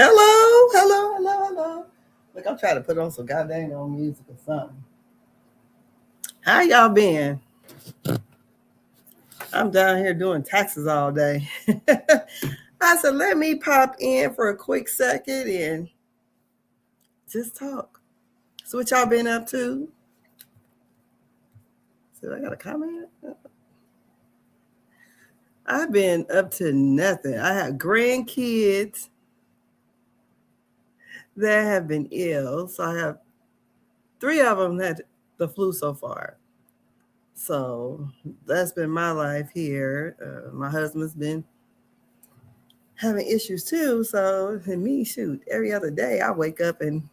Hello. Look, I'm trying to put on some goddamn old music or something. How y'all been? I'm down here doing taxes all day. I said, let me pop in for a quick second and just talk. So what y'all been up to? So I got a comment. I've been up to nothing. I have grandkids that have been ill. So I have three of them had the flu so far. So that's been my life here. My husband's been having issues too. So and me, shoot, every other day I wake up and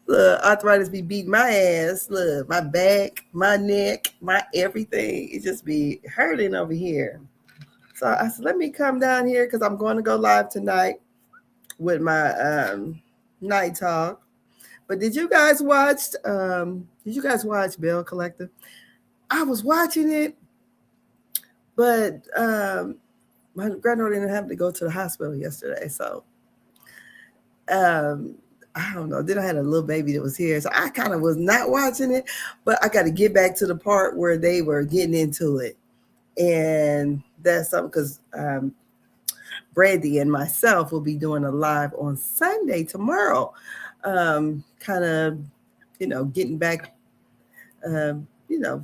look, arthritis be beating my ass. Look, my back, my neck, my everything. It just be hurting over here. So I said, let me come down here because I'm going to go live tonight with my night talk. But did you guys watch? Did you guys watch Bell Collective? I was watching it, but my granddaughter didn't have to go to the hospital yesterday, so I don't know. Then I had a little baby that was here, so I kind of was not watching it, but I got to get back to the part where they were getting into it, and that's something because Brandy and myself will be doing a live on Sunday tomorrow, kind of, getting back, you know,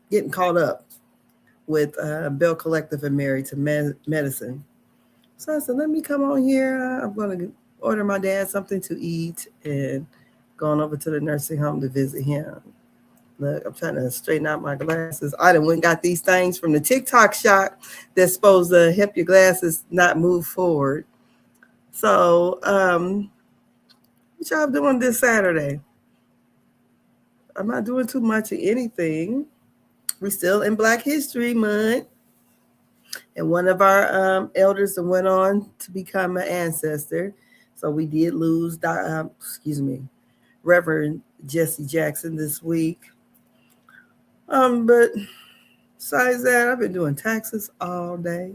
getting caught up with Bell Collective and Married to Medicine. So I said, let me come on here. I'm going to order my dad something to eat and going over to the nursing home to visit him. Look, I'm trying to straighten out my glasses. I done went and got these things from the TikTok shop that's supposed to help your glasses not move forward. So, what y'all doing this Saturday? I'm not doing too much of anything. We're still in Black History Month. And one of our elders that went on to become an ancestor. So we did lose, Reverend Jesse Jackson this week. But besides that, I've been doing taxes all day.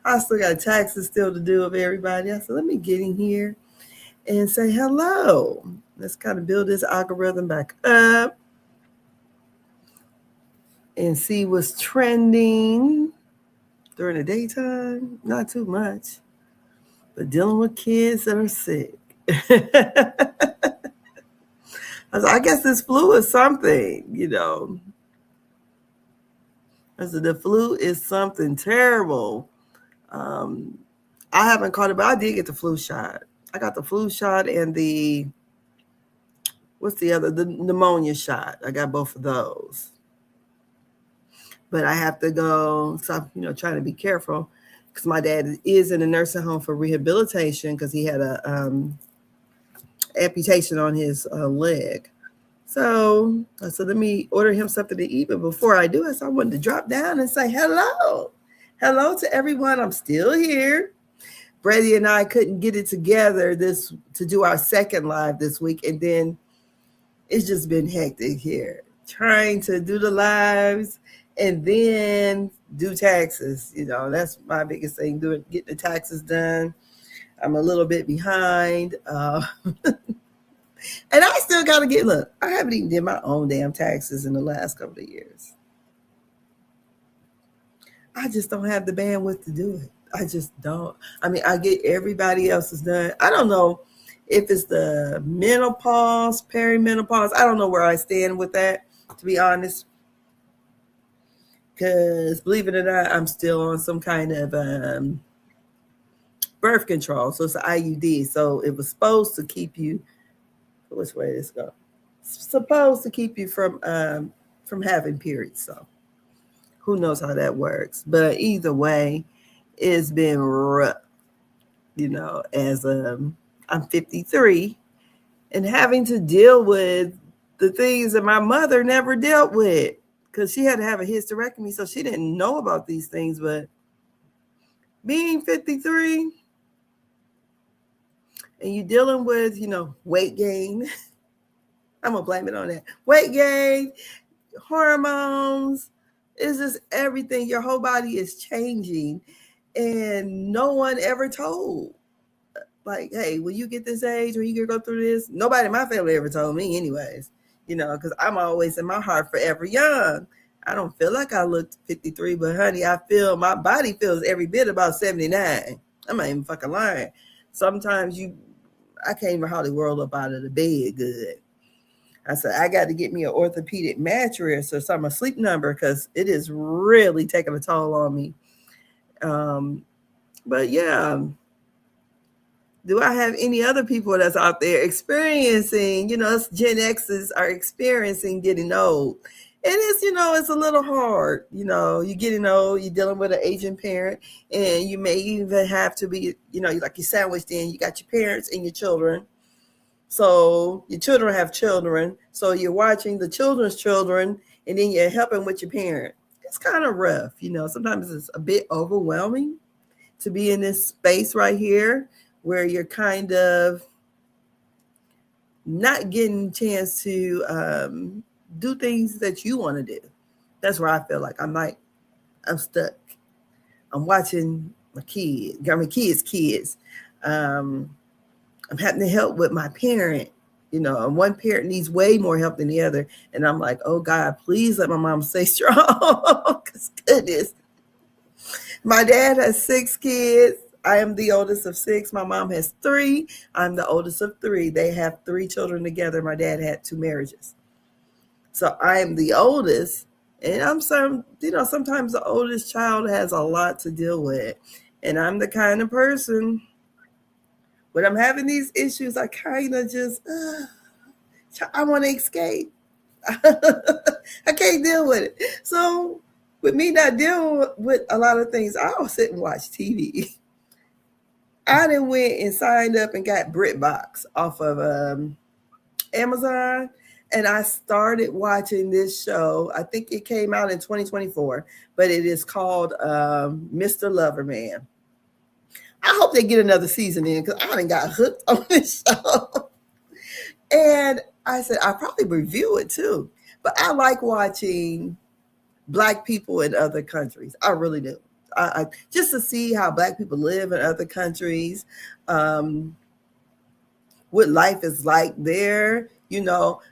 I still got taxes still to do of everybody. I said, let me get in here and say hello. Let's kind of build this algorithm back up and see what's trending during the daytime. Not too much, but dealing with kids that are sick. I guess this flu is something, I said, the flu is something terrible. I haven't caught it, but I did get the flu shot. I got the flu shot and the pneumonia shot. I got both of those. But I have to go, so trying to be careful because my dad is in a nursing home for rehabilitation because he had a amputation on his leg. So I said, let me order him something to eat. But before I do it, I wanted to drop down and say hello. Hello to everyone. I'm still here. Brady and I couldn't get it together to do our second live this week. And then it's just been hectic here. Trying to do the lives and then do taxes. That's my biggest thing, get the taxes done. I'm a little bit behind. And I still got to look, I haven't even did my own damn taxes in the last couple of years. I just don't have the bandwidth to do it. I just don't. I mean, I get everybody else's done. I don't know if it's the menopause, perimenopause. I don't know where I stand with that, to be honest. Because believe it or not, I'm still on some kind of birth control. So it's an IUD. So it was supposed to keep you, which way this go? Supposed to keep you from having periods. So who knows how that works? But either way, it's been rough. As I'm 53 and having to deal with the things that my mother never dealt with because she had to have a hysterectomy, so she didn't know about these things. But being 53 and you dealing with, weight gain, I'm going to blame it on that. Weight gain, hormones, it's just everything. Your whole body is changing. And no one ever told, like, hey, when you get this age, when you go through this, nobody in my family ever told me, anyways, because I'm always in my heart forever young. I don't feel like I look 53, but honey, I feel my body feels every bit about 79. I'm not even fucking lying. Sometimes I can't even hardly roll up out of the bed good. I said, I got to get me an orthopedic mattress or something, a sleep number, because it is really taking a toll on me. But yeah, do I have any other people that's out there experiencing, us Gen X's are experiencing getting old? And it's a little hard. You're getting old, you're dealing with an aging parent, and you may even have to be, like you're sandwiched in, you got your parents and your children. So your children have children. So you're watching the children's children, and then you're helping with your parent. It's kind of rough. Sometimes it's a bit overwhelming to be in this space right here where you're kind of not getting a chance to do things that you want to do. That's where I feel like I'm stuck. I'm watching my kids. Got my kids. I'm having to help with my parent. And one parent needs way more help than the other. And I'm like, oh God, please let my mom stay strong. Because goodness. My dad has 6 kids. I am the oldest of 6. My mom has 3. I'm the oldest of 3. They have 3 children together. My dad had 2 marriages. So I am the oldest. And sometimes the oldest child has a lot to deal with. And I'm the kind of person, when I'm having these issues, I kind of just, I want to escape. I can't deal with it. So with me not dealing with a lot of things, I'll sit and watch TV. I then went and signed up and got BritBox off of Amazon. And I started watching this show. I think it came out in 2024, but it is called Mr. Loverman. I hope they get another season in, because I done got hooked on this show. And I said, I'll probably review it too. But I like watching Black people in other countries. I really do. I just to see how Black people live in other countries, what life is like there,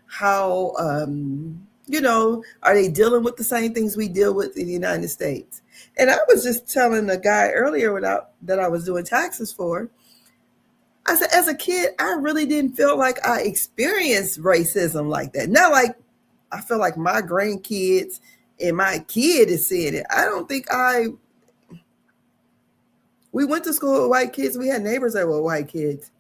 how, are they dealing with the same things we deal with in the United States? And I was just telling a guy earlier that I was doing taxes for, I said, as a kid, I really didn't feel like I experienced racism like that. Not like I feel like my grandkids and my kid is seeing it. I don't think we went to school with white kids. We had neighbors that were white kids.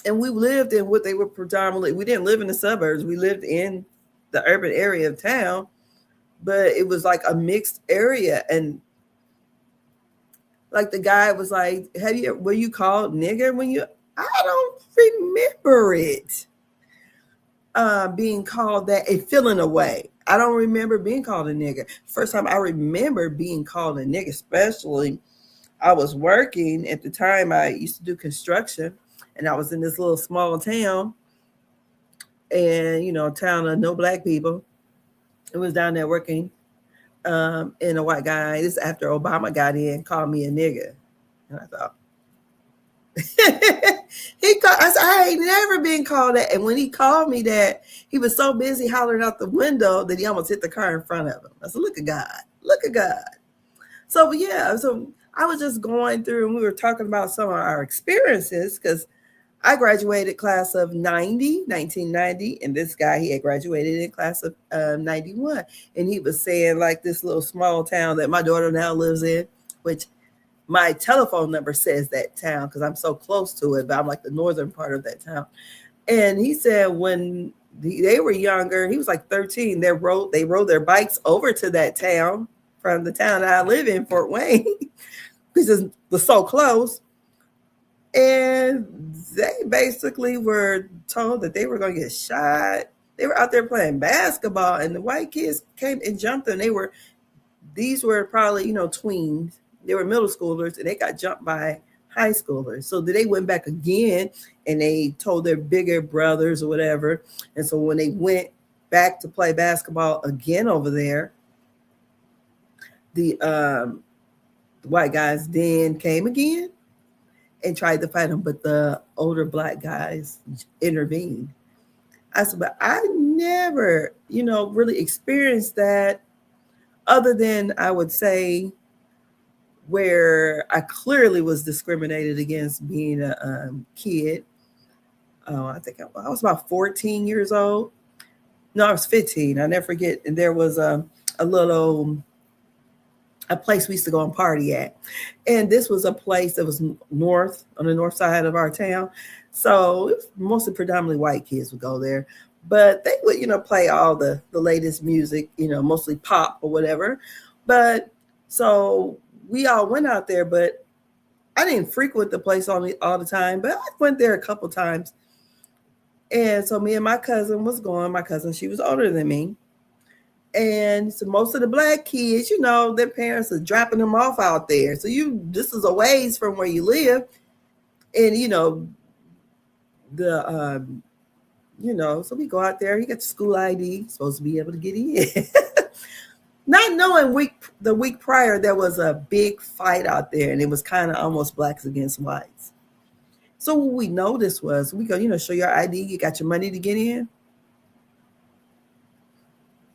And we lived in what they were predominantly, we didn't live in the suburbs. We lived in the urban area of town, but it was like a mixed area. And like the guy was like, were you called nigger when I don't remember it being called that and feeling away. I don't remember being called a nigger. First time I remember being called a nigger, especially I was working at the time. I used to do construction, and I was in this little small town, and a town of no Black people. It was down there working. And a white guy, this after Obama got in, called me a nigger. And I thought, I said, I ain't never been called that. And when he called me that, he was so busy hollering out the window that he almost hit the car in front of him. I said, look at God, look at God. So yeah, so I was just going through, and we were talking about some of our experiences, because I graduated class of 1990, and this guy, he had graduated in class of 91. And he was saying, like, this little small town that my daughter now lives in, which my telephone number says that town because I'm so close to it, but I'm like the northern part of that town. And he said when they were younger, he was like 13, they rode their bikes over to that town from the town that I live in, Fort Wayne, because it was so close. And they basically were told that they were going to get shot. They were out there playing basketball, and the white kids came and jumped them. These were probably, tweens. They were middle schoolers, and they got jumped by high schoolers. So they went back again, and they told their bigger brothers or whatever. And so when they went back to play basketball again over there, the The white guys then came again and tried to fight him, but the older black guys intervened. I said, but I never, really experienced that, other than I would say where I clearly was discriminated against being a kid. I think I was about 14 years old. No, I was 15. I never forget. And there was a place we used to go and party at. And this was a place that was on the north side of our town. So it was mostly predominantly white kids would go there. But they would, play all the latest music, mostly pop or whatever. But so we all went out there, but I didn't frequent the place all the time, but I went there a couple times. And so me and my cousin was going. My cousin, she was older than me. And so most of the black kids, their parents are dropping them off out there. So this is a ways from where you live. And, so we go out there, you got the school ID, supposed to be able to get in. Not knowing the week prior, there was a big fight out there, and it was kind of almost blacks against whites. So what we noticed was, we go, show your ID, you got your money to get in.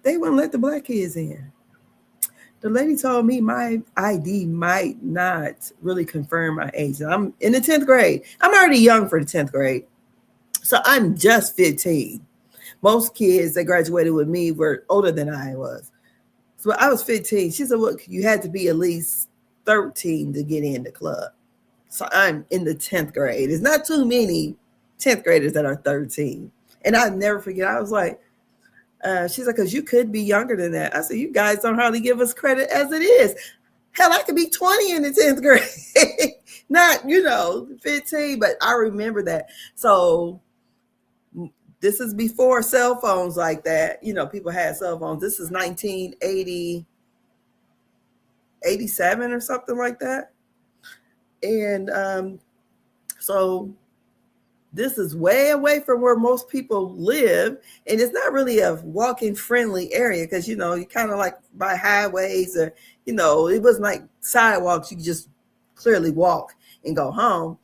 They wouldn't let the black kids in. The lady told me my ID might not really confirm my age. I'm in the 10th grade. I'm already young for the 10th grade. So I'm just 15. Most kids that graduated with me were older than I was. So I was 15. She said, well, you had to be at least 13 to get in the club. So I'm in the 10th grade. There's not too many 10th graders that are 13. And I'll never forget, I was like, she's like, because you could be younger than that. I said, you guys don't hardly give us credit as it is. Hell, I could be 20 in the 10th grade. Not, 15, but I remember that. So this is before cell phones like that. People had cell phones. This is 1987 or something like that. And so this is way away from where most people live. And it's not really a walking friendly area because, you kind of like by highways or, it wasn't like sidewalks. You could just clearly walk and go home.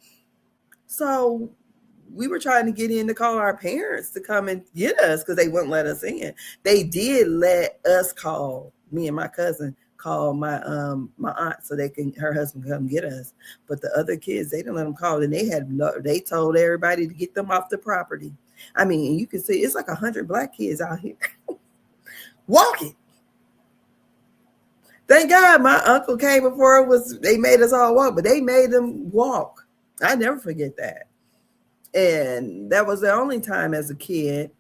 So we were trying to get in to call our parents to come and get us because they wouldn't let us in. They did let us call, me and my cousin, call my aunt so her husband come get us. But the other kids, they didn't let them call, and they told everybody to get them off the property. I mean, you can see it's like 100 black kids out here walking. Thank God my uncle came before they made us all walk, but they made them walk. I never forget that. And that was the only time as a kid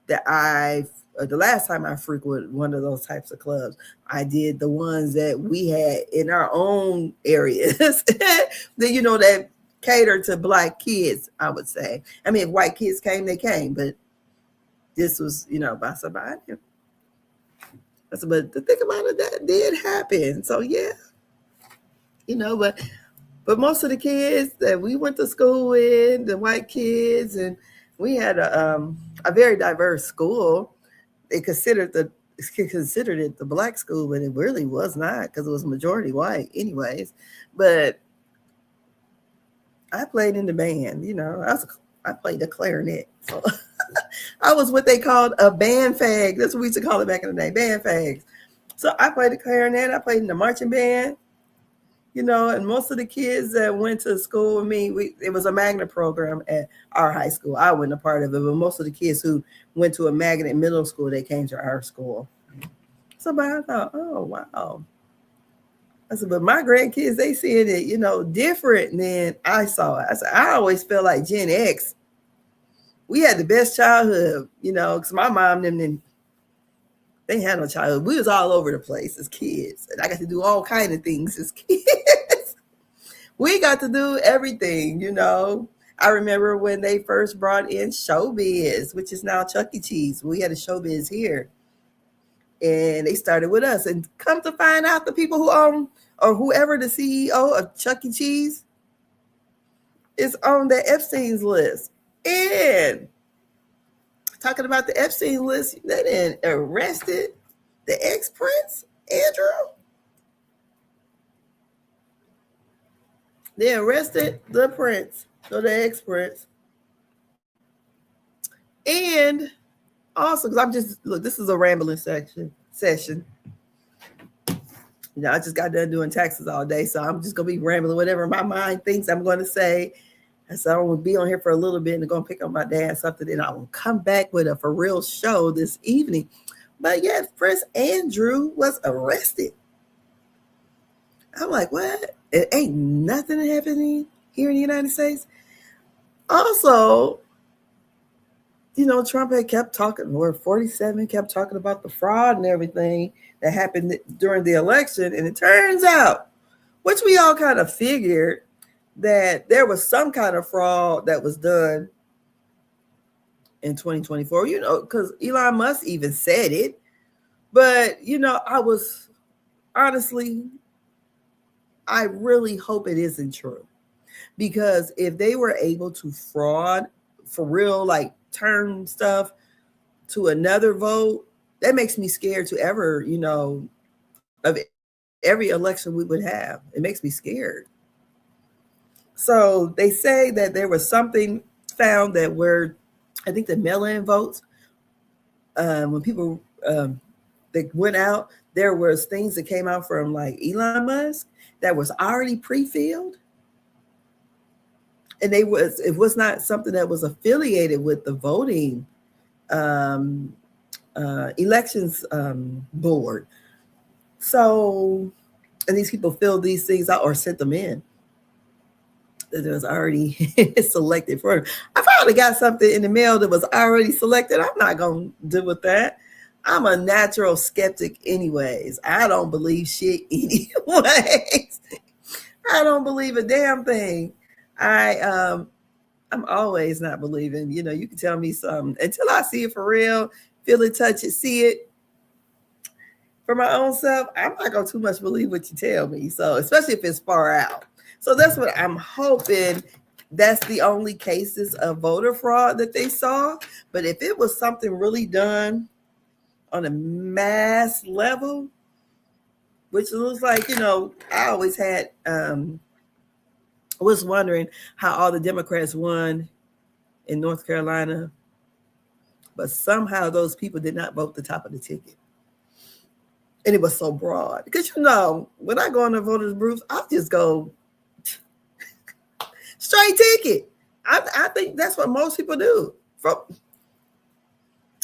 that the last time I frequented one of those types of clubs. I did the ones that we had in our own areas that, that cater to black kids, I would say. I mean, if white kids came, they came, but this was, by somebody. But to think about it, that did happen. So, yeah, but most of the kids that we went to school with, the white kids, and we had a very diverse school. They considered it the black school, but it really was not because it was majority white anyways. But I played in the band, I played the clarinet. So I was what they called a band fag. That's what we used to call it back in the day, band fags. So I played the clarinet. I played in the marching band. And most of the kids that went to school with me, it was a magnet program at our high school. I wasn't a part of it, but most of the kids who went to a magnet middle school, they came to our school. So I thought, oh, wow. I said, but my grandkids, they seeing it, different than I saw it. I said, I always feel like Gen X. We had the best childhood, because my mom, they had no childhood. We was all over the place as kids. And I got to do all kinds of things as kids. We got to do everything, I remember when they first brought in Showbiz, which is now Chuck E. Cheese. We had a Showbiz here. And they started with us. And come to find out, the people who own, or whoever the CEO of Chuck E. Cheese is on the Epstein's list. And talking about the Epstein list, they then arrested the ex-prince, Andrew. They arrested the prince, or the ex-prince. And also, because I'm just, look, this is a rambling session. I just got done doing taxes all day, so I'm just gonna be rambling whatever my mind thinks I'm gonna say. And so I'm gonna be on here for a little bit and gonna pick up my dad something, then I will come back with a for real show this evening. But yeah, Prince Andrew was arrested. I'm like, what? It ain't nothing happening here in the United States. Also, Trump had kept talking, or 47 kept talking about the fraud and everything that happened during the election. And it turns out, which we all kind of figured, that there was some kind of fraud that was done in 2024, because Elon Musk even said it. But, I was honestly, I really hope it isn't true. Because if they were able to fraud for real, like turn stuff to another vote, that makes me scared to ever, of every election we would have. It makes me scared. So they say that there was something found that where I think the mail-in votes, when people that went out, there was things that came out from like Elon Musk that was already pre-filled. And it was not something that was affiliated with the voting elections board. So, and these people filled these things out or sent them in that was already selected for them. I probably got something in the mail that was already selected. I'm not going to deal with that. I'm a natural skeptic anyways. I don't believe shit anyways. I don't believe a damn thing. I'm always not believing. You can tell me something until I see it for real, feel it, touch it, see it for my own self. I'm not gonna too much believe what you tell me. So especially if it's far out. So that's what I'm hoping. That's the only cases of voter fraud that they saw. But if it was something really done on a mass level, which looks like, I always had was wondering how all the Democrats won in North Carolina, but somehow those people did not vote the top of the ticket. And it was so broad. Because, when I go on the voters' booths, I'll just go straight ticket. I think that's what most people do.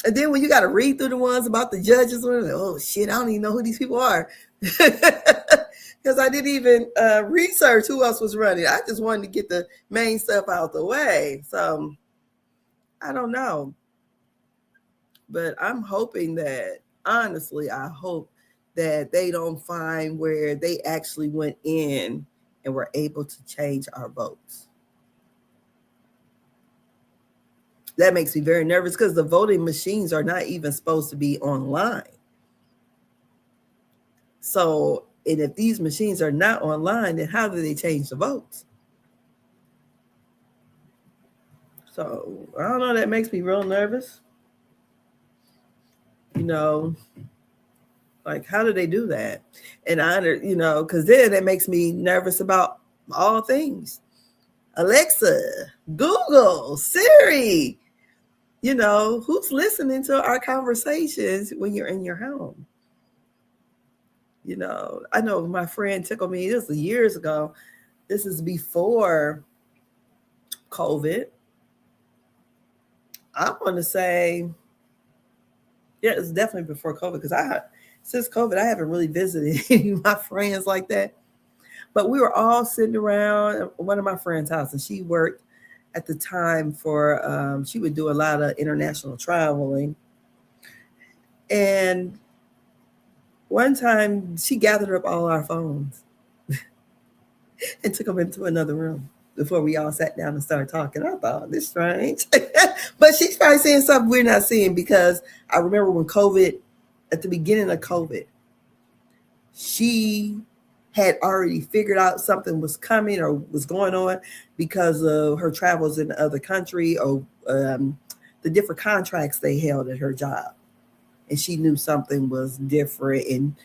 And then when you got to read through the ones about the judges, like, oh, shit, I don't even know who these people are. Because I didn't even research who else was running. I just wanted to get the main stuff out the way. So I don't know. But I'm hoping that, honestly, I hope that they don't find where they actually went in and were able to change our votes. That makes me very nervous because the voting machines are not even supposed to be online. So, and if these machines are not online, then how do they change the votes? So, I don't know. That makes me real nervous. Like, how do they do that? And because then it makes me nervous about all things. Alexa, Google, Siri, who's listening to our conversations when you're in your home? I know my friend tickled me. This was years ago. This is before COVID. I want to say, yeah, it's definitely before COVID because since COVID, I haven't really visited any of my friends like that. But we were all sitting around at one of my friends' house, and she worked at the time for, she would do a lot of international traveling. And one time she gathered up all our phones and took them into another room before we all sat down and started talking. I thought, this is strange. But she's probably seeing something we're not seeing because I remember when COVID, at the beginning of COVID, she had already figured out something was coming or was going on because of her travels in the other country or the different contracts they held at her job. and she knew something was different. And,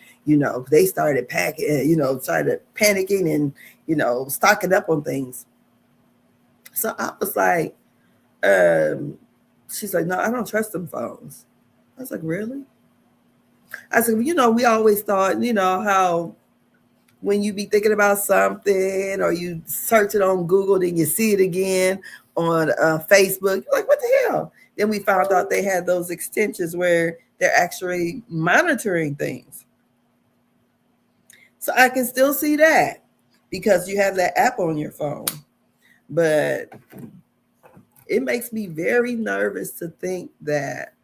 they started packing, started panicking and, stocking up on things. So I was like, she's like, no, I don't trust them phones. I was like, really? I said, we always thought, how when you be thinking about something or you search it on Google, then you see it again on Facebook. You're like, what the hell? Then we found out they had those extensions where they're actually monitoring things. So I can still see that because you have that app on your phone. But it makes me very nervous to think that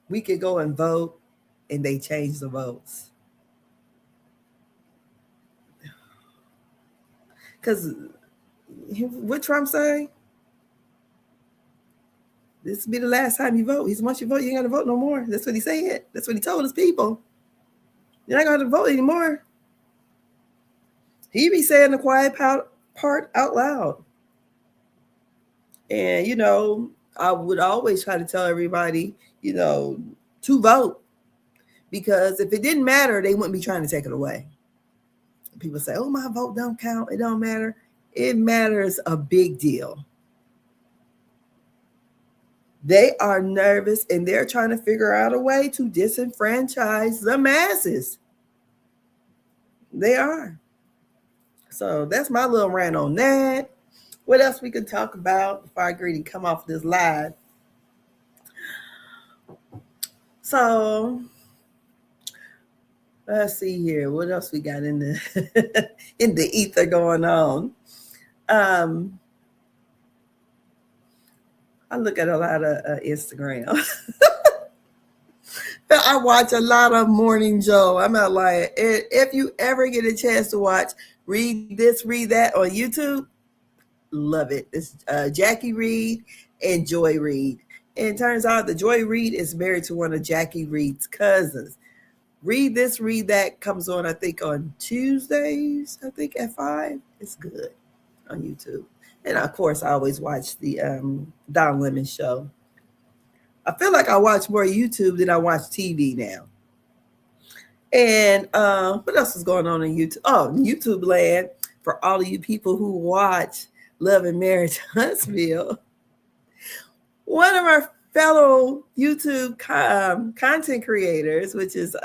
we could go and vote and they change the votes. Because what Trump say? This will be the last time you vote. Once you vote, you ain't got to vote no more. That's what he said. That's what he told his people. You're not going to vote anymore. He be saying the quiet part out loud. And, I would always try to tell everybody, to vote. Because if it didn't matter, they wouldn't be trying to take it away. People say, oh, my vote don't count. It don't matter. It matters a big deal. They are nervous and they're trying to figure out a way to disenfranchise the masses. They are. So that's my little rant on that. What else we could talk about before I agree to come off this live? So let's see here. What else we got in the in the ether going on? I look at a lot of Instagram. I watch a lot of Morning Joe. I'm not lying. If you ever get a chance to watch Read This, Read That on YouTube, love it. It's Jackie Reed and Joy Reid. And it turns out that Joy Reid is married to one of Jackie Reed's cousins. Read This, Read That comes on, I think, on Tuesdays, I think at 5. It's good on YouTube. And of course, I always watch the Don Lemon show. I feel like I watch more YouTube than I watch TV now. And what else is going on YouTube? Oh, YouTube land, for all of you people who watch Love and Marriage Huntsville. One of our fellow YouTube content creators, which is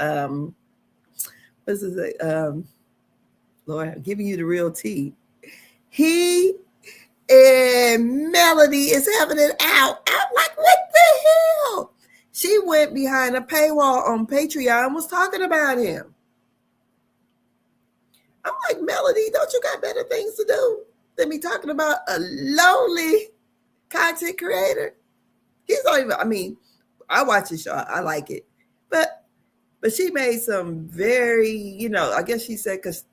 what's his name? Lord, I'm giving you the real tea. He and Melody is having it out. I'm like, what the hell? She went behind a paywall on Patreon and was talking about him. I'm like, Melody, don't you got better things to do than be talking about a lonely content creator? He's not even, I mean, I watch the show. I like it. But she made some very, I guess she said, because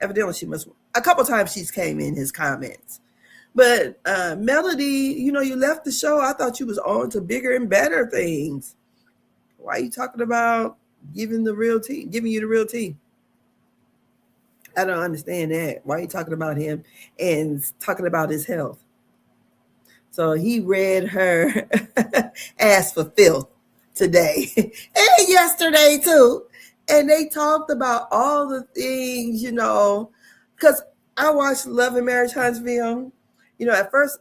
evidently she must, a couple times she's came in his comments. But Melody, you left the show. I thought you was on to bigger and better things. Why are you talking about giving you the real tea? I don't understand that. Why are you talking about him and talking about his health? So he read her ass for filth today and yesterday too. And they talked about all the things, because I watched Love and Marriage Huntsville. At first,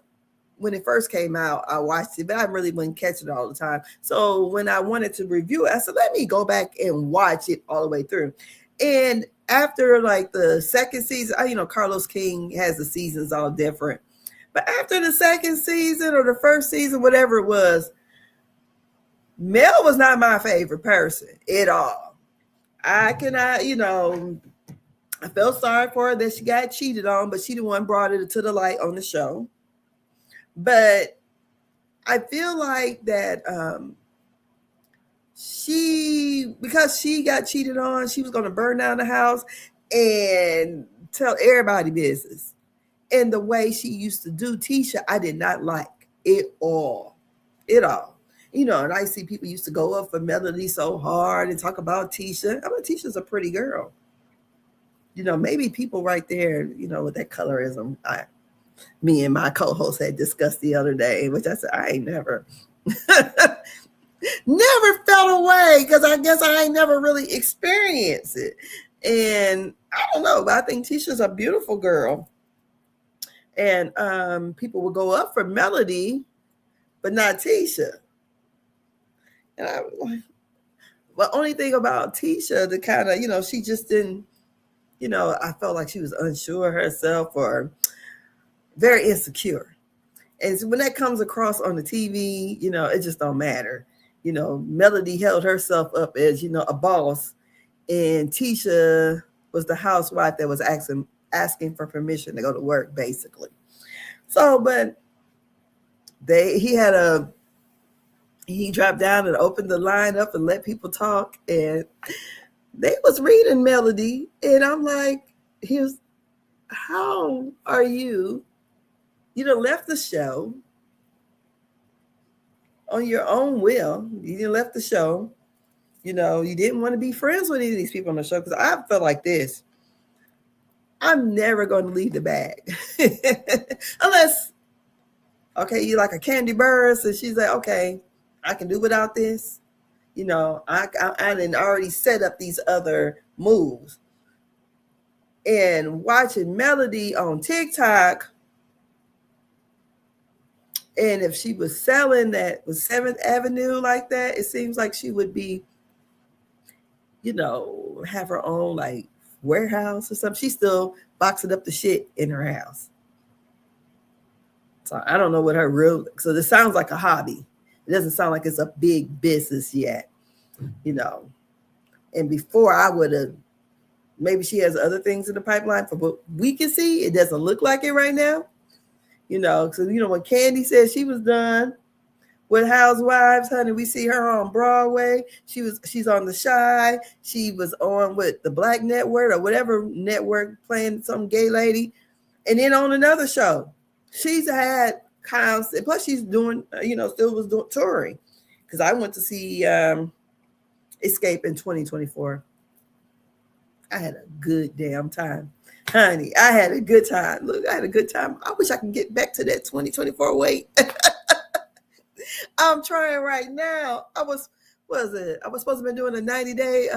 when it first came out, I watched it, but I really wouldn't catch it all the time. So when I wanted to review it, I said, let me go back and watch it all the way through. And after like the second season, Carlos King has the seasons all different. But after the second season or the first season, whatever it was, Mel was not my favorite person at all. I cannot, I felt sorry for her that she got cheated on, but she the one brought it to the light on the show. But I feel like that because she got cheated on, she was going to burn down the house and tell everybody business. And the way she used to do Tisha, I did not like it all. And I see people used to go up for Melody so hard and talk about Tisha. I mean, Tisha's a pretty girl. Maybe people right there, with that colorism, me and my co-host had discussed the other day, which I said, I ain't never. never felt away because I guess I ain't never really experienced it. And I don't know, but I think Tisha's a beautiful girl. And people will go up for Melody, but not Tisha. And I was like, the only thing about Tisha, the kind of, she just didn't, I felt like she was unsure herself or very insecure. And so when that comes across on the TV, it just don't matter. Melody held herself up as, a boss, and Tisha was the housewife that was asking for permission to go to work, basically. So, but he dropped down and opened the line up and let people talk, and they was reading Melody, and I'm like, how are you? You done left the show on your own will. You didn't left the show. You didn't want to be friends with any of these people on the show, because I felt like this. I'm never going to leave the bag. Unless, okay, you like a Candy Bird, so she's like, okay, I can do without this. I didn't already set up these other moves. And watching Melody on TikTok, and if she was selling that with 7th Avenue like that, it seems like she would be, have her own like warehouse or something. She's still boxing up the shit in her house. So I don't know what so this sounds like a hobby. It doesn't sound like it's a big business yet, And before I would have, maybe she has other things in the pipeline. For what we can see, it doesn't look like it right now. So when Candy said she was done with Housewives, honey, we see her on Broadway. She's on The Chi. She was on with the Black Network or whatever network, playing some gay lady, and then on another show. She's had constant. Plus, she's doing, still was doing touring. Because I went to see Escape in 2024. I had a good damn time. Honey, I had a good time. Look, I had a good time. I wish I could get back to that 2024 weight. I'm trying right now. I was supposed to be doing a 90-day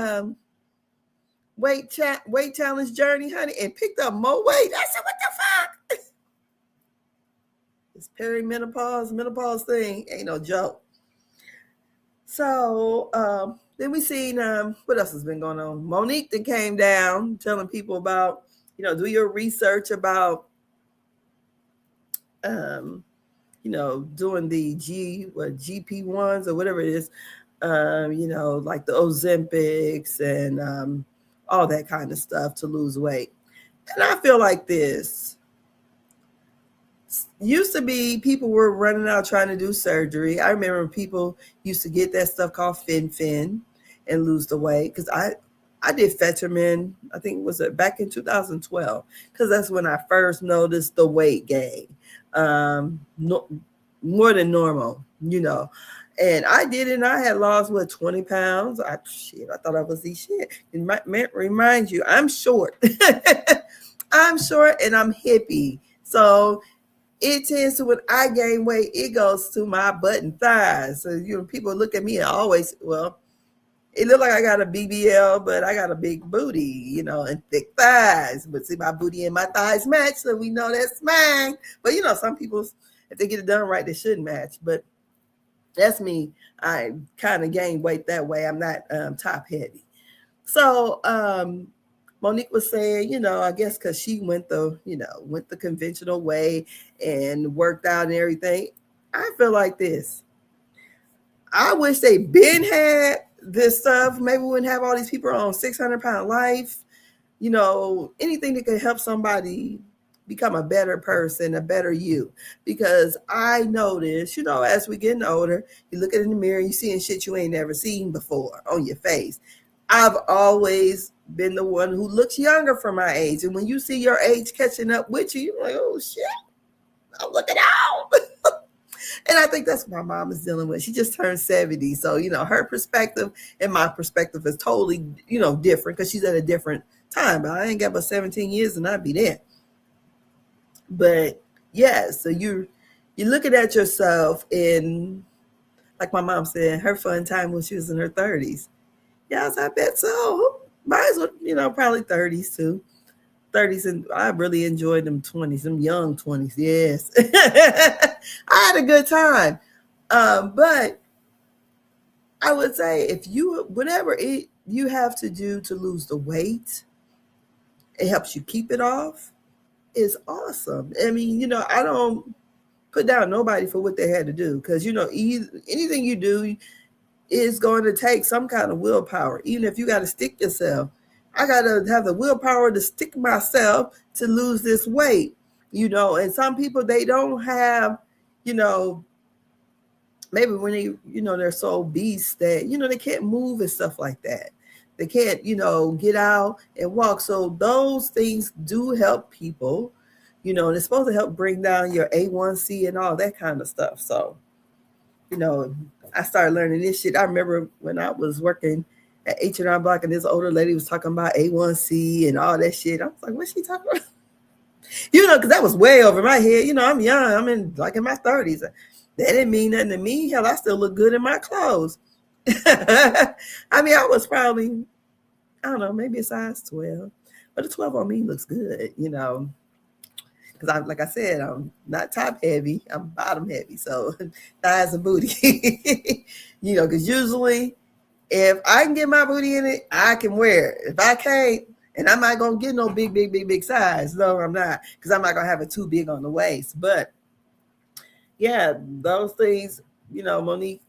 weight challenge journey, honey, and picked up more weight. I said, what the fuck? This menopause thing ain't no joke. So then we seen what else has been going on? Monique that came down telling people about, do your research about doing the GP1s or whatever it is, like the Ozempics and all that kind of stuff to lose weight. And I feel like this. Used to be people were running out trying to do surgery. I remember people used to get that stuff called Fin and lose the weight, because I did Fetterman, I think was it back in 2012, because that's when I first noticed the weight gain, more than normal, and I did it, and I had lost 20 pounds. I thought I was the shit. It remind you, I'm short. I'm short and I'm hippie, so it tends to, when I gain weight, it goes to my butt and thighs. So people look at me and always, it looked like I got a BBL, but I got a big booty, and thick thighs. But see, my booty and my thighs match, so we know that's mine. But some people, if they get it done right, they shouldn't match. But that's me. I kind of gain weight that way. I'm not top heavy. So Monique was saying, I guess because she went the conventional way and worked out and everything. I feel like this. I wish they been had this stuff. Maybe we wouldn't have all these people on 600-pound life. Anything that could help somebody become a better person, a better you. Because I notice, as we getting older, you look in the mirror, you seeing shit you ain't never seen before on your face. I've always been the one who looks younger for my age. And when you see your age catching up with you, you're like, oh shit, I'm looking out. And I think that's what my mom is dealing with. She just turned 70. So, her perspective and my perspective is totally, different, because she's at a different time. But I ain't got but 17 years and I'd be there. But yeah, so you're looking at yourself, and Like my mom said, her fun time when she was in her 30s. Yeah, I bet so. Mine's, probably 30s too. 30s, and I really enjoyed them 20s, them young 20s. Yes. I had a good time. But I would say if you, whatever you have to do to lose the weight, it helps you keep it off, is awesome. I mean, I don't put down nobody for what they had to do because, anything you do is going to take some kind of willpower, even if you got to stick yourself. I got to have the willpower to stick myself to lose this weight, and some people, they don't have, maybe when they, they're so obese that, they can't move and stuff like that. They can't, get out and walk. So those things do help people, and it's supposed to help bring down your A1C and all that kind of stuff. So, I started learning this shit. I remember when I was working at H&R Block and this older lady was talking about A1C and all that shit. I was like, what's she talking about? Because that was way over my head. I'm young. I'm in my 30s. That didn't mean nothing to me. Hell, I still look good in my clothes. I mean, I was probably, I don't know, maybe a size 12. But a 12 on me looks good, because like I said, I'm not top heavy, I'm bottom heavy. So thighs and booty, because usually if I can get my booty in it, I can wear it. If I can't, and I'm not going to get no big size. No, I'm not, because I'm not going to have it too big on the waist. But yeah, those things, Monique,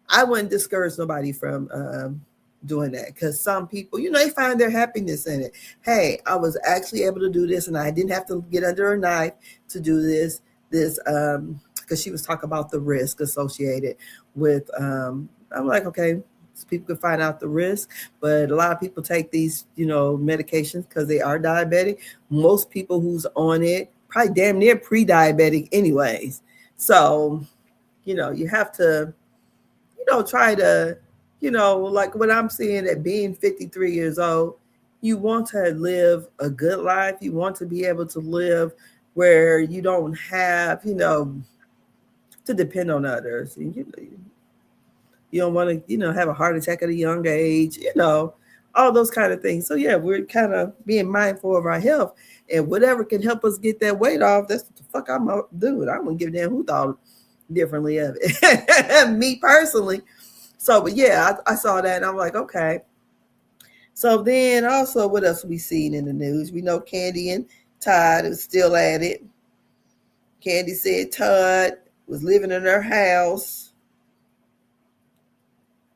I wouldn't discourage nobody from doing that, because some people, they find their happiness in it. Hey, I was actually able to do this, and I didn't have to get under a knife to do this because she was talking about the risk associated with I'm like, okay, so people can find out the risk, but a lot of people take these medications because they are diabetic. Most people who's on it probably damn near pre-diabetic anyways. So you have to try to, like what I'm seeing at being 53 years old, you want to live a good life. You want to be able to live where you don't have, to depend on others. And, you don't want to, have a heart attack at a young age, all those kind of things. So yeah, we're kind of being mindful of our health, and whatever can help us get that weight off, that's what the fuck I'm doing. I'm gonna give a damn who thought differently of it. Me personally. So, but yeah, I saw that and I'm like, okay. So then also, what else we seen in the news? We know Kandi and Todd is still at it. Kandi said Todd was living in her house,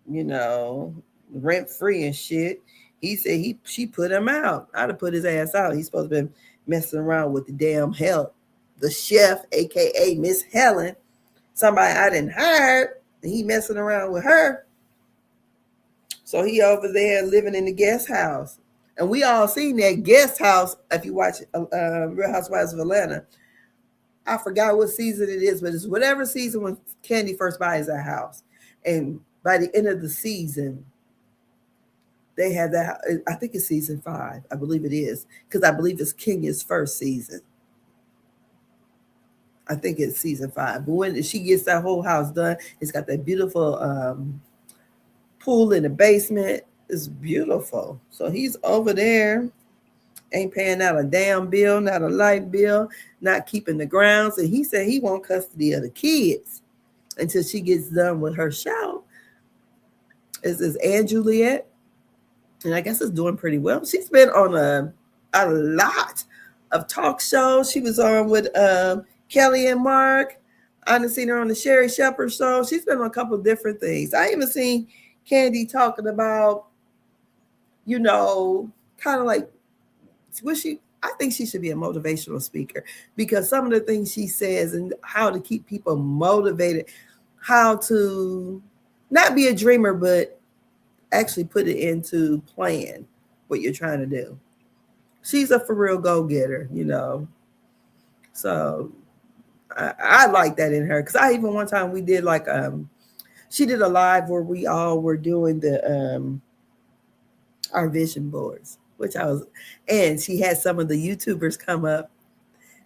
rent free and shit. He said she put him out. I'd have put his ass out. He's supposed to be messing around with the damn help. The chef, aka Miss Helen, somebody I didn't hire. He messing around with her. So he over there living in the guest house. And we all seen that guest house if you watch Real Housewives of Atlanta. I forgot what season it is, but it's whatever season when Kandi first buys that house. And by the end of the season, they had that. I think it's season 5. I believe it is, because I believe it's Kenya's first season. I think it's season 5. But when she gets that whole house done, it's got that beautiful pool in the basement. It's beautiful. So he's over there, ain't paying out a damn bill, not a light bill, not keeping the grounds. And he said he want custody of the kids until she gets done with her show. This is Ann Juliet, and I guess it's doing pretty well. She's been on a lot of talk shows. She was on with Kelly and Mark. I done seen her on the Sherry Shepherd show. She's been on a couple of different things. I even seen Kandi talking about, kind of like, I think she should be a motivational speaker, because some of the things she says and how to keep people motivated, how to not be a dreamer, but actually put it into plan what you're trying to do. She's a for real go-getter, So I like that in her, because I even one time we did like she did a live where we all were doing the our vision boards, and she had some of the YouTubers come up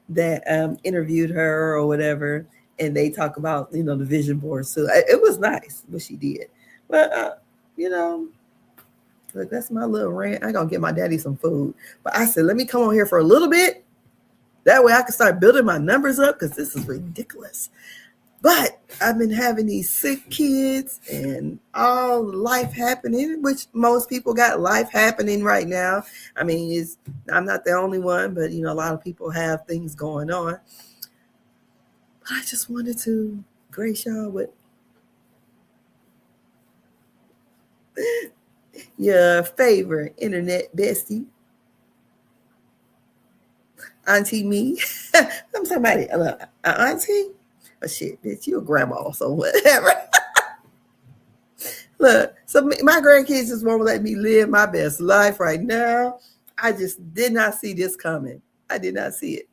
that interviewed her or whatever, and they talk about, the vision board. So it was nice what she did. But, you know, look, that's my little rant. I gonna get my daddy some food. But I said, let me come on here for a little bit. That way I can start building my numbers up because this is ridiculous. But I've been having these sick kids and all life happening, which most people got life happening right now. I mean, I'm not the only one, but a lot of people have things going on. But I just wanted to grace y'all with your favorite internet bestie, Auntie Me. I'm somebody, auntie? Oh shit, bitch, you a grandma, so whatever. Look, so my grandkids just won't let me live my best life right now. I just did not see this coming. I did not see it.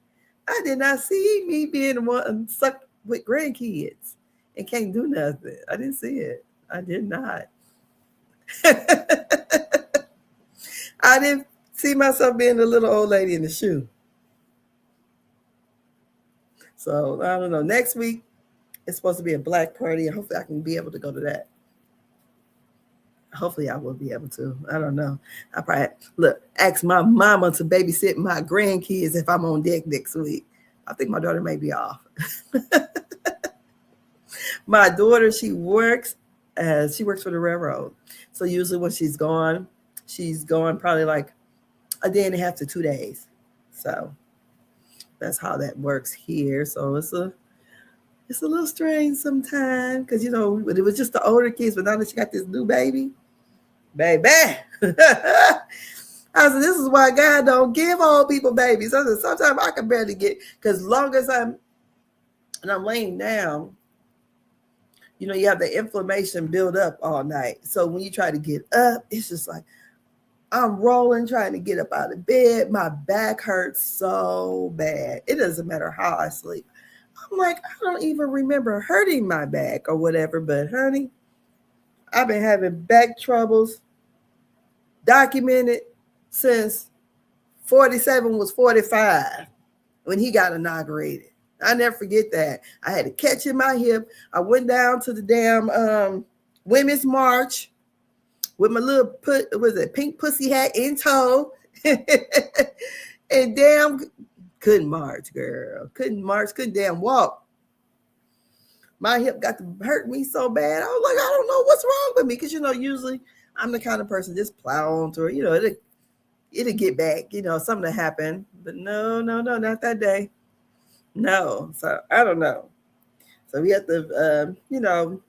I did not see me being the one stuck with grandkids and can't do nothing. I didn't see it. I did not. I didn't see myself being the little old lady in the shoe. So I don't know. Next week it's supposed to be a black party, and hopefully I can be able to go to that. Hopefully I will be able to. I don't know. I probably ask my mama to babysit my grandkids if I'm on deck next week. I think my daughter may be off. My daughter, she works for the railroad. So usually when she's gone probably like a day and a half to 2 days. So that's how that works here. So it's a little strange sometimes because it was just the older kids, but now that she got this new baby. I said, this is why God don't give old people babies. I said, sometimes I can barely get, because as long as I'm laying down, you have the inflammation build up all night. So when you try to get up, it's just like I'm rolling, trying to get up out of bed. My back hurts so bad. It doesn't matter how I sleep. I'm like, I don't even remember hurting my back or whatever, but honey, I've been having back troubles documented since 47 was 45 when he got inaugurated. I never forget that. I had a catch in my hip. I went down to the damn Women's March with my little pink pussy hat in tow. And damn, couldn't march, girl. Couldn't march, couldn't damn walk. My hip got to hurt me so bad. I was like, I don't know what's wrong with me. Because, usually I'm the kind of person just plow on through it. It'll get back, something to happen. But no, not that day. No. So I don't know. So we have to,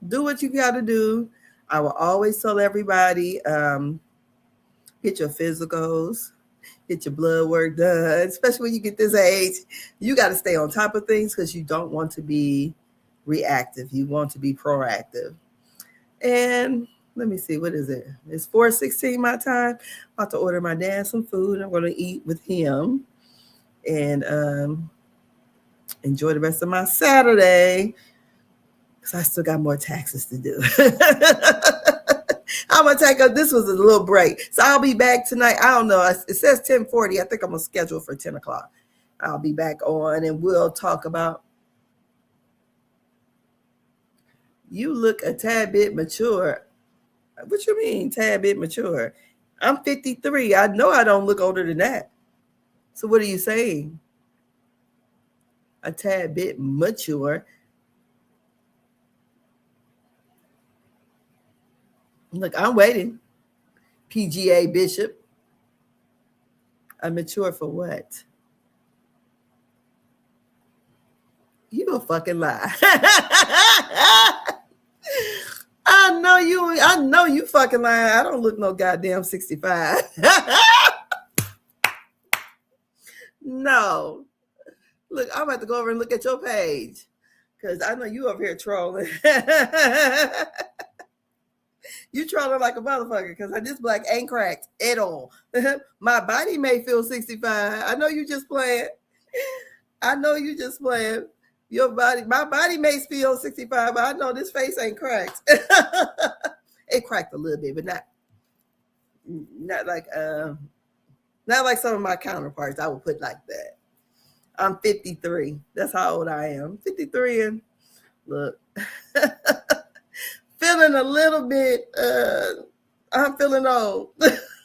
do what you got to do. I will always tell everybody, get your physicals, get your blood work done, especially when you get this age. You got to stay on top of things because you don't want to be reactive. You want to be proactive. And let me see, what is it? It's 4:16 my time. I'm about to order my dad some food. I'm going to eat with him and enjoy the rest of my Saturday because I still got more taxes to do. I'm going to this was a little break. So I'll be back tonight. I don't know. It says 10:40. I think I'm going to schedule for 10 o'clock. I'll be back on and we'll talk about. You look a tad bit mature. What you mean, tad bit mature? I'm 53. I know I don't look older than that. So what are you saying? A tad bit mature. Look, I'm waiting. PGA Bishop. I'm mature for what? You a fucking lie. I know you fucking lying. I don't look no goddamn 65. No. Look, I'm about to go over and look at your page. Because I know you over here trolling. You trolling like a motherfucker because this black ain't cracked at all. My body may feel 65. I know you just playing. Your body, my body may feel 65, but I know this face ain't cracked. It cracked a little bit, but not like some of my counterparts. I would put like that. I'm 53. That's how old I am. 53, and Look, feeling a little bit, I'm feeling old.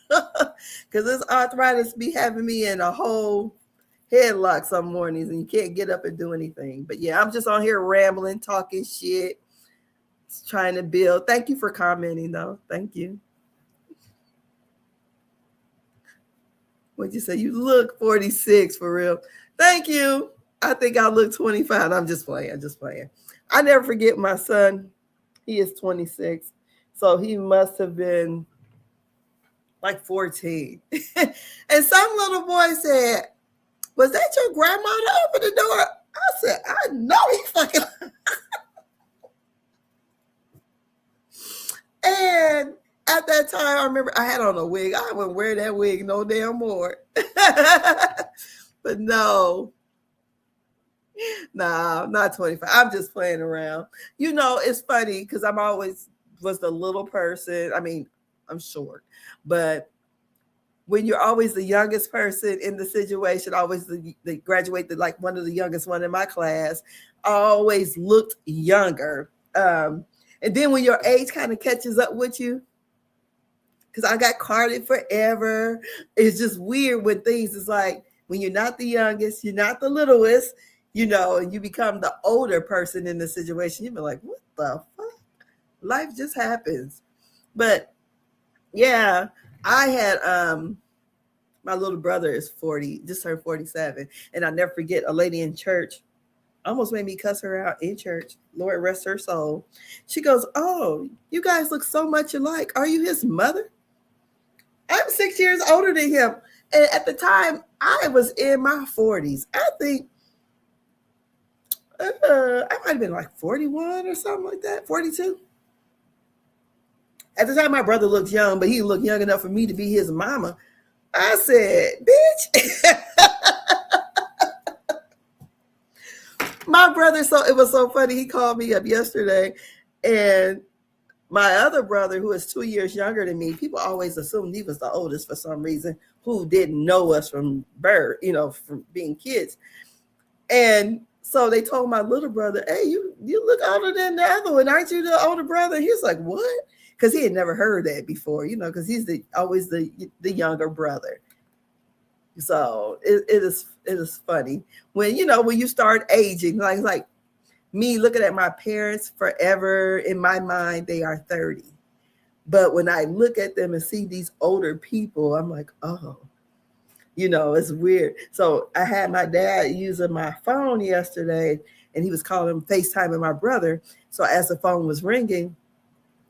Because this arthritis be having me in a whole headlock some mornings and you can't get up and do anything. But yeah, I'm just on here rambling, talking shit, trying to build. Thank you for commenting though. Thank you. What'd you say? You look 46 for real. Thank you. I think I look 25. I'm just playing. I'm just playing. I never forget my son. He is 26. So he must have been like 14. And some little boy said, was that your grandmother? Open the door. I said, I know he fucking. And at that time, I remember I had on a wig. I wouldn't wear that wig no damn more. But no. Nah, not 25. I'm just playing around. You know, it's funny because I'm always was the little person. I mean, I'm short, but when you're always the youngest person in the situation, always the graduated like one of the youngest one in my class, I always looked younger. And then when your age kind of catches up with you, because I got carded forever, it's just weird when things is like when you're not the youngest, you're not the littlest, you know, and you become the older person in the situation. You'd be like, what the fuck? Life just happens. But yeah, I had my little brother is 40, just turned 47. And I'll never forget a lady in church almost made me cuss her out in church. Lord rest her soul. She goes, oh, you guys look so much alike. Are you his mother? I'm 6 years older than him. And at the time, I was in my 40s. I think I might have been like 41 or something like that, 42. At the time, my brother looked young, but he looked young enough for me to be his mama. I said, bitch. My brother, so it was so funny. He called me up yesterday, and my other brother, who is 2 years younger than me, people always assumed he was the oldest for some reason, who didn't know us from birth, you know, from being kids. And so they told my little brother, hey, you look older than the other one. Aren't you the older brother? He was like, what? Because he had never heard that before, you know, because he's always the younger brother. So it is funny when, you know, when you start aging, like me looking at my parents forever, in my mind, they are 30. But when I look at them and see these older people, I'm like, oh, you know, it's weird. So I had my dad using my phone yesterday and he was calling FaceTiming my brother. So as the phone was ringing,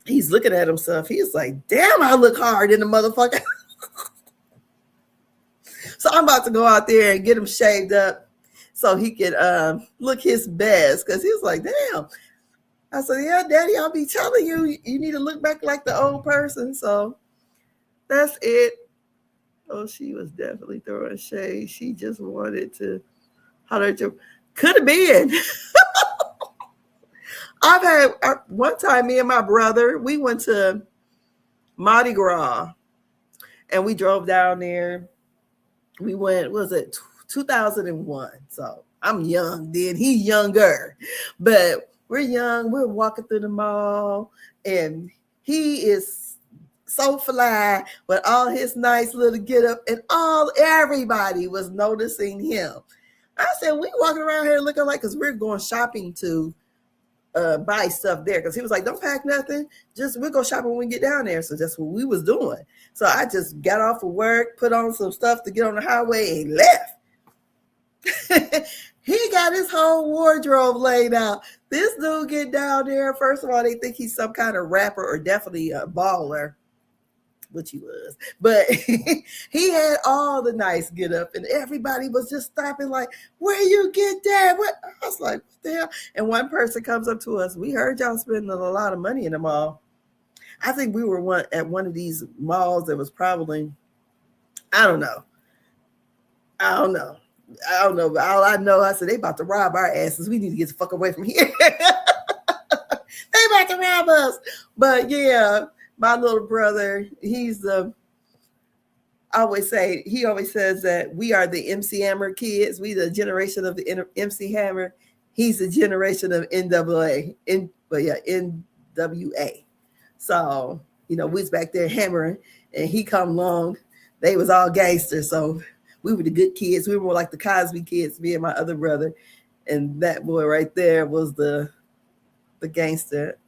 he's looking at himself. He's like, damn, I look hard in the motherfucker. So I'm about to go out there and get him shaved up so he can look his best. Because he was like, damn. I said, yeah, Daddy, I'll be telling you, you need to look back like the old person. So that's it. Oh, she was definitely throwing shade. She just wanted to holler at you. Could have been. I've had one time, me and my brother, we went to Mardi Gras and we drove down there. We went, was it 2001? So I'm young then, he's younger. But we're young, we're walking through the mall, and he is so fly with all his nice little get up, and everybody was noticing him. I said, we walking around here looking like, because we're going shopping to buy stuff there, because he was like, don't pack nothing, just we'll go shopping when we get down there. So that's what we was doing. So I just got off of work, put on some stuff to get on the highway, and left. He got his whole wardrobe laid out. This dude get down there, first of all, they think he's some kind of rapper or definitely a baller, which he was, but he had all the nice get up, and everybody was just stopping like, where you get that? What? I was like, what the hell? And one person comes up to us, we heard y'all spending a lot of money in the mall. I think we were at one of these malls that was probably, I don't know. But all I know, I said, they about to rob our asses. We need to get the fuck away from here. They about to rob us. But yeah, my little brother, he always says that we are the MC Hammer kids. We the generation of the MC Hammer. He's a generation of NWA, NWA. So, we was back there hammering, and he come along. They was all gangsters, so we were the good kids. We were more like the Cosby kids, me and my other brother, and that boy right there was the gangster.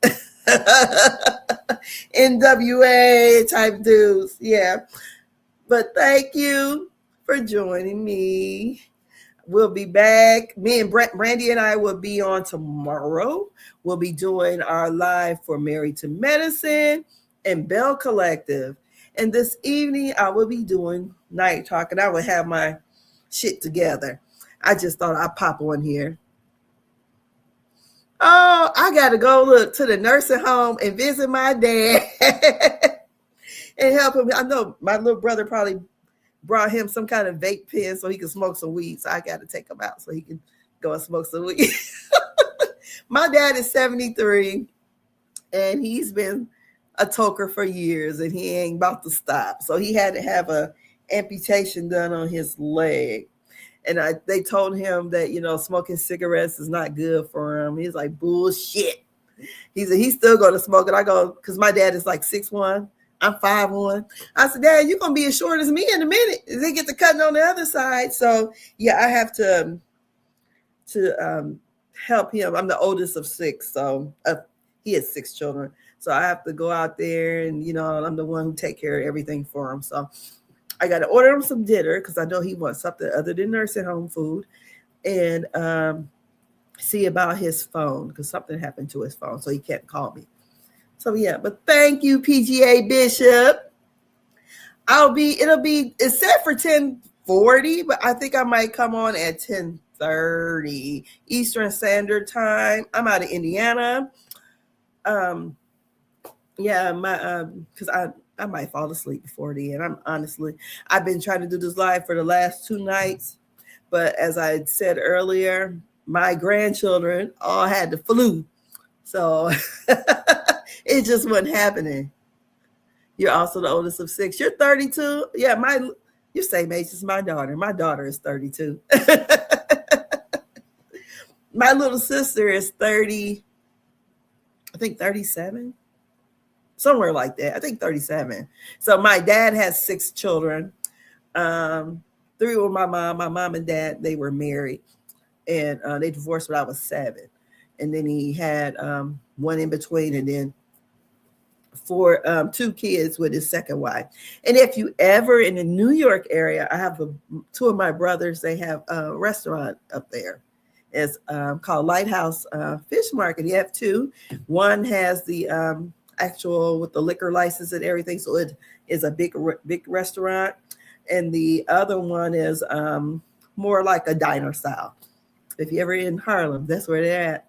NWA type dudes, yeah. But thank you for joining me. We'll be back. Me and Brandy and I will be on tomorrow. We'll be doing our live for Married to Medicine and Bell Collective. And this evening, I will be doing Night Talk, and I will have my shit together. I just thought I'd pop on here. Oh, I got to go look to the nursing home and visit my dad and help him. I know my little brother probably brought him some kind of vape pen so he can smoke some weed. So I got to take him out so he can go and smoke some weed. My dad is 73, and he's been a toker for years, and he ain't about to stop. So he had to have a amputation done on his leg. And they told him that, smoking cigarettes is not good for him. He's like, bullshit. He said, he's still going to smoke it. I go, because my dad is like 6'1". I'm 5'1". I said, Dad, you're going to be as short as me in a minute. They get to cutting on the other side. So, yeah, I have to help him. I'm the oldest of 6. So he has 6 children. So I have to go out there and, I'm the one who take care of everything for him. So I got to order him some dinner because I know he wants something other than nursing home food, and see about his phone because something happened to his phone, so he can't call me. So yeah, but thank you, PGA Bishop. It's set for 10:40, but I think I might come on at 10:30 Eastern Standard Time. I'm out of Indiana. Because I might fall asleep before the end. I've been trying to do this live for the last 2 nights, but as I said earlier, my grandchildren all had the flu, so it just wasn't happening. You're also the oldest of 6. You're 32. Yeah, you're same age as my daughter. My daughter is 32. My little sister is 30. I think 37. Somewhere like that. I think 37. So my dad has 6 children. 3 were my mom. My mom and dad, they were married, and they divorced when I was 7. And then he had one in between, and then 2 kids with his second wife. And if you ever in the New York area, I have 2 of my brothers. They have a restaurant up there. It's called Lighthouse Fish Market. You have 2. One has the actual with the liquor license and everything, so it is a big restaurant, and the other one is more like a diner style. If you're ever in Harlem, that's where they're at.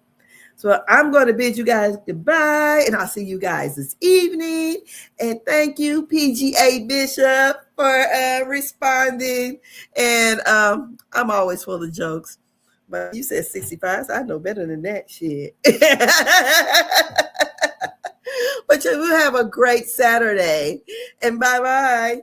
So I'm going to bid you guys goodbye, and I'll see you guys this evening. And thank you, PGA Bishop, for responding. And I'm always full of jokes, but you said 65, so I know better than that shit. But you will have a great Saturday, and bye-bye.